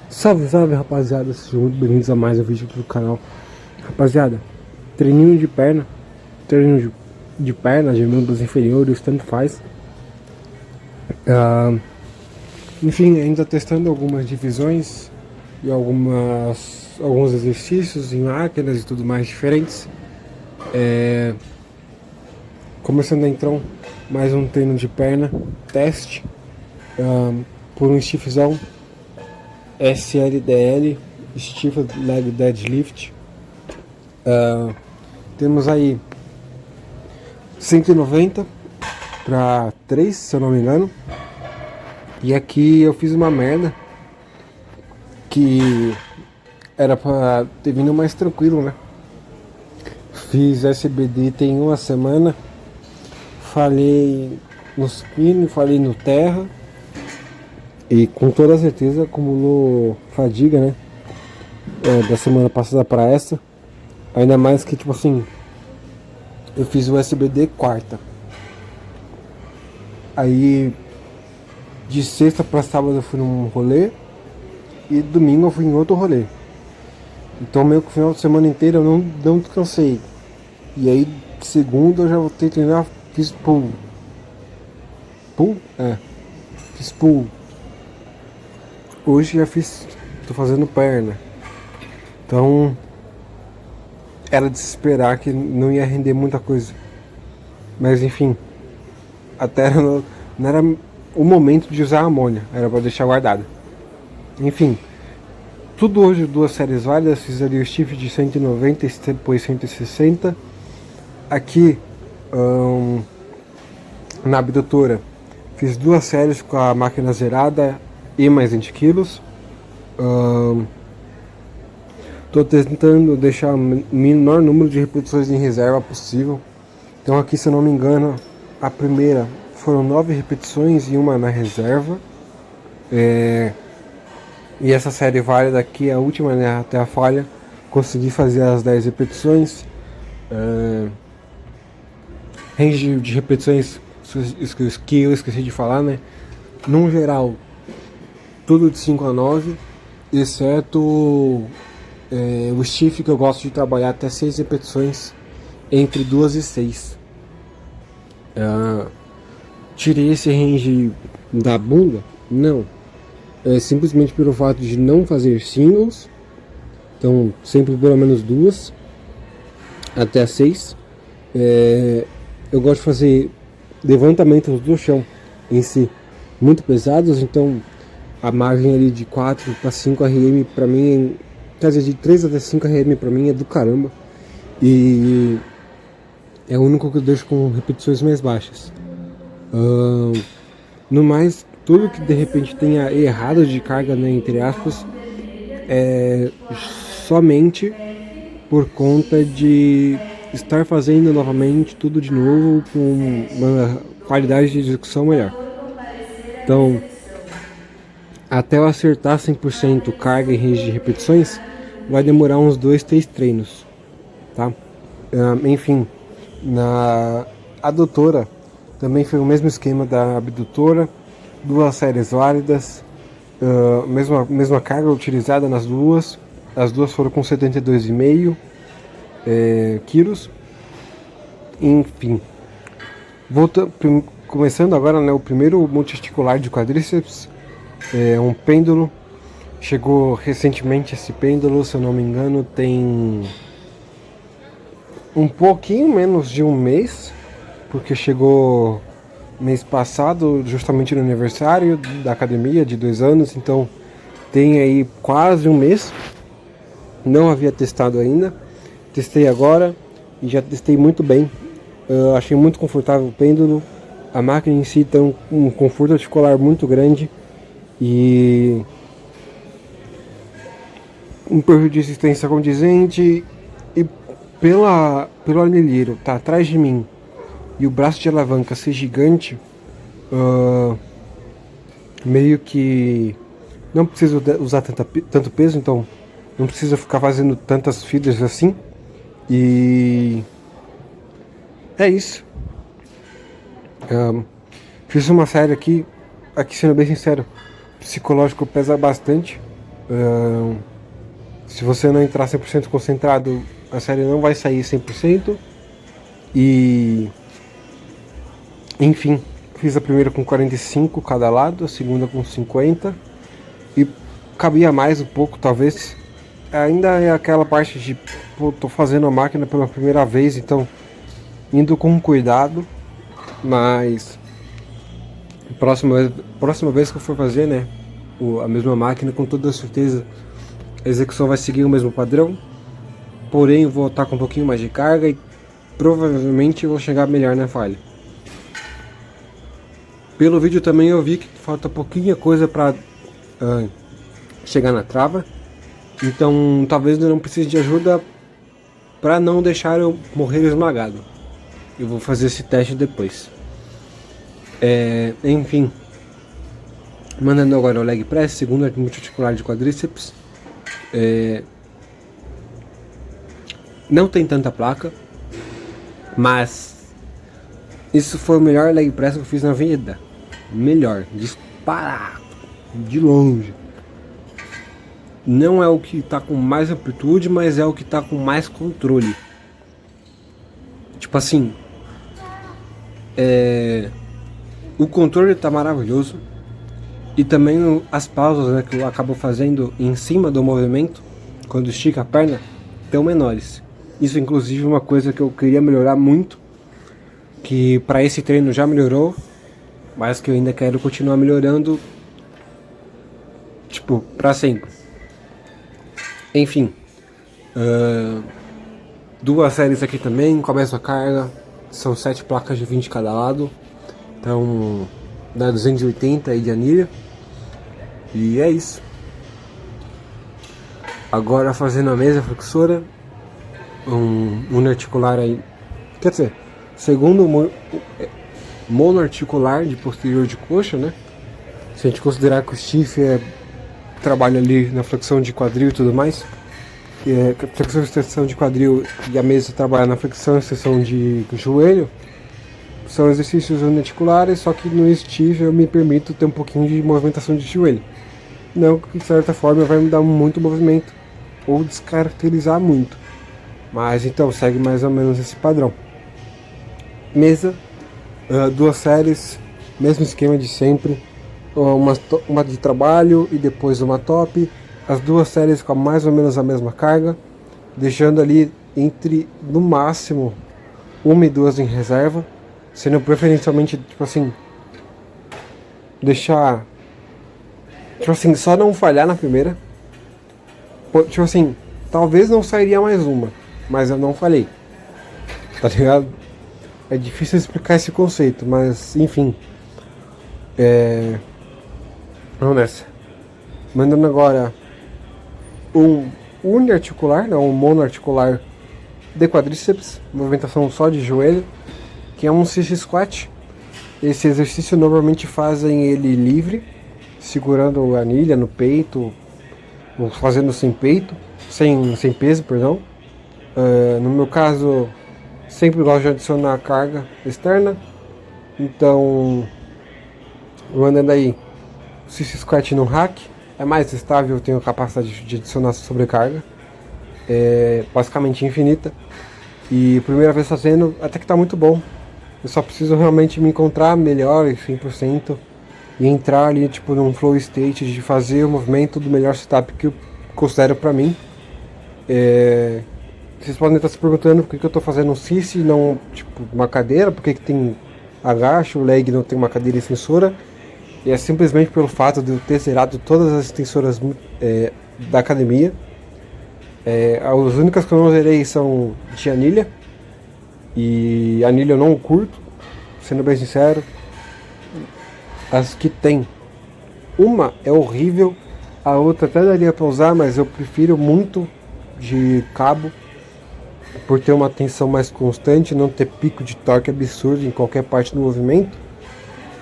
Salve, salve, rapaziada, sejam muito bem-vindos a mais um vídeo aqui do canal. Rapaziada, treininho de perna, de perna, de membros inferiores, tanto faz. Enfim, ainda testando algumas divisões e alguns exercícios em máquinas e tudo mais diferentes. Começando então mais um treino de perna, teste, por um stiffzão SLDL, Stiff Leg Deadlift. Temos aí 190 para 3, se eu não me engano. E aqui eu fiz uma merda que era pra ter vindo mais tranquilo, né? Fiz SBD tem uma semana, falhei no supino, falhei no terra e com toda certeza acumulou fadiga, né? Da semana passada para essa. Ainda mais que, tipo assim, eu fiz o SBD quarta. Aí de sexta para sábado eu fui num rolê e domingo eu fui em outro rolê. Então meio que o final de semana inteiro eu não descansei. E aí segunda eu já voltei a treinar, fiz pull. Fiz pull. Hoje já tô fazendo perna. Então era de se esperar que não ia render muita coisa. Mas enfim, até não era o momento de usar a amônia, era para deixar guardado. Enfim, tudo hoje, duas séries válidas. Fiz ali o stiff de 190 e depois 160. Aqui na abdutora fiz duas séries com a máquina zerada e mais 20 quilos. Tô tentando deixar o menor número de repetições em reserva possível. Então aqui, se eu não me engano, a primeira foram 9 repetições e uma na reserva. E essa série válida aqui, a última, né, até a falha, consegui fazer as 10 repetições. Range de repetições que eu esqueci de falar, né? No geral, tudo de 5 a 9, exceto o stiff, que eu gosto de trabalhar até 6 repetições, entre 2 e 6. Tirei esse range da bunda? Não. Simplesmente pelo fato de não fazer singles. Então, sempre pelo menos 2 até 6. Eu gosto de fazer levantamentos do chão em si muito pesados. Então, a margem ali de 4 para 5 RM pra mim, quer dizer, de 3 até 5 RM pra mim é do caramba. E é o único que eu deixo com repetições mais baixas. No mais, tudo que de repente tenha errado de carga, né, entre aspas, é somente por conta de estar fazendo novamente tudo de novo com uma qualidade de execução melhor. Então, até eu acertar 100% carga e range de repetições, vai demorar uns 2, 3 treinos, tá? Enfim, na adutora também foi o mesmo esquema da abdutora, duas séries válidas, mesma carga utilizada nas duas. As duas foram com 72,5 quilos. Enfim, começando agora, né, o primeiro multiarticular de quadríceps, um pêndulo. Chegou recentemente esse pêndulo, se eu não me engano, tem um pouquinho menos de um mês, porque chegou mês passado, justamente no aniversário da academia de 2 anos, então tem aí quase um mês. Não havia testado ainda, testei agora e já testei muito bem. Achei muito confortável o pêndulo, a máquina em si tem um conforto articular muito grande e um perfil de resistência condizente. E pelo anilheiro tá atrás de mim e o braço de alavanca ser gigante, meio que não preciso usar tanto peso, então não preciso ficar fazendo tantas feeders assim. E é isso. Fiz uma série aqui sendo bem sincero, psicológico pesa bastante. Se você não entrar 100% concentrado, a série não vai sair 100%. E enfim, fiz a primeira com 45 cada lado, a segunda com 50 e cabia mais um pouco, talvez. Ainda é aquela parte de, pô, tô fazendo a máquina pela primeira vez, então indo com cuidado, mas próxima vez que eu for fazer, né, a mesma máquina, com toda certeza a execução vai seguir o mesmo padrão, porém eu vou estar com um pouquinho mais de carga e provavelmente eu vou chegar melhor na falha. Pelo vídeo também eu vi que falta pouquinha coisa para chegar na trava, então talvez eu não precise de ajuda para não deixar eu morrer esmagado. Eu vou fazer esse teste depois. Enfim, mandando agora o leg press, segundo multiarticular de quadríceps. Não tem tanta placa, mas isso foi o melhor leg press que eu fiz na vida. Melhor, disparado, de longe. Não é o que tá com mais amplitude, mas é o que tá com mais controle. Tipo assim, o controle tá maravilhoso. E também as pausas, né, que eu acabo fazendo em cima do movimento, quando estica a perna, estão menores. Isso inclusive é uma coisa que eu queria melhorar muito, que para esse treino já melhorou, mas que eu ainda quero continuar melhorando, tipo, para sempre. Enfim, duas séries aqui também, começo a carga, são 7 placas de 20 cada lado, então dá 280 aí de anilha, e é isso. Agora fazendo a mesa flexora, uniarticular aí, quer dizer, segundo monoarticular de posterior de coxa, né? Se a gente considerar que o stiff trabalha ali na flexão de quadril e tudo mais, flexão e extensão de quadril, e a mesa trabalha na flexão e extensão de joelho, são exercícios uniarticulares, só que no stiff eu me permito ter um pouquinho de movimentação de joelho. Não que de certa forma vai me dar muito movimento ou descaracterizar muito, mas então segue mais ou menos esse padrão. Mesa, duas séries, mesmo esquema de sempre, uma de trabalho e depois uma top, as duas séries com mais ou menos a mesma carga, deixando ali entre, no máximo, 1 e 2 em reserva, sendo preferencialmente, tipo assim, deixar, tipo assim, só não falhar na primeira, tipo assim, talvez não sairia mais uma, mas eu não falhei, tá ligado? É difícil explicar esse conceito, mas enfim. Vamos nessa. Mandando agora um uniarticular, não, um monoarticular de quadríceps, movimentação só de joelho, que é um sissy squat. Esse exercício normalmente fazem ele livre, segurando a anilha no peito, ou fazendo sem peito, sem peso, perdão. No meu caso, sempre gosto de adicionar carga externa, então mandando aí o sissy squat no rack, é mais estável, tenho a capacidade de adicionar sobrecarga, basicamente infinita, e primeira vez fazendo, até que tá muito bom. Eu só preciso realmente me encontrar melhor, 100%, e entrar ali tipo num flow state de fazer o movimento do melhor setup que eu considero pra mim. Vocês podem estar se perguntando por que eu estou fazendo um sissy, não tipo uma cadeira, por que tem agacho, o leg não tem uma cadeira extensora. E é simplesmente pelo fato de eu ter zerado todas as extensoras da academia. As únicas que eu não zerei são de anilha, e anilha eu não curto, sendo bem sincero. As que tem, uma é horrível, a outra até daria para usar, mas eu prefiro muito de cabo, por ter uma tensão mais constante, não ter pico de torque absurdo em qualquer parte do movimento.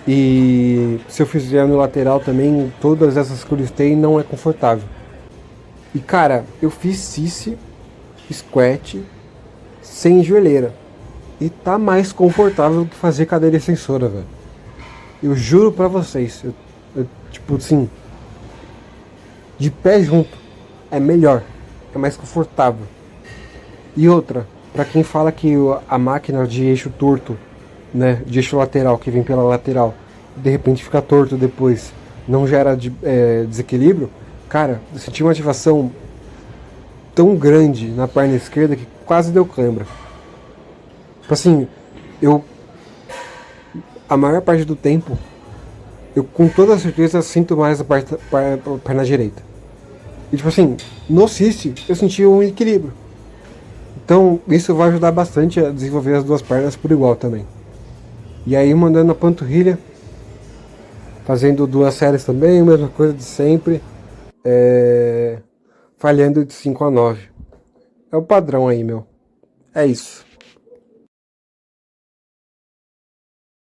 E se eu fizer no lateral também, todas essas que eu listei não é confortável. E cara, eu fiz sissy, squat, sem joelheira, e tá mais confortável que fazer cadeira extensora, velho. Eu juro pra vocês, tipo assim, de pé junto, é melhor, é mais confortável. E outra, para quem fala que a máquina de eixo torto, né, de eixo lateral, que vem pela lateral, de repente fica torto depois, não gera desequilíbrio, cara, eu senti uma ativação tão grande na perna esquerda que quase deu cãibra. Tipo assim, eu, a maior parte do tempo, eu com toda certeza sinto mais a perna direita. E tipo assim, no CIS eu senti um equilíbrio. Então isso vai ajudar bastante a desenvolver as duas pernas por igual também. E aí mandando a panturrilha, fazendo 2 séries também, mesma coisa de sempre, falhando de 5 a 9. É o padrão aí, meu. É isso.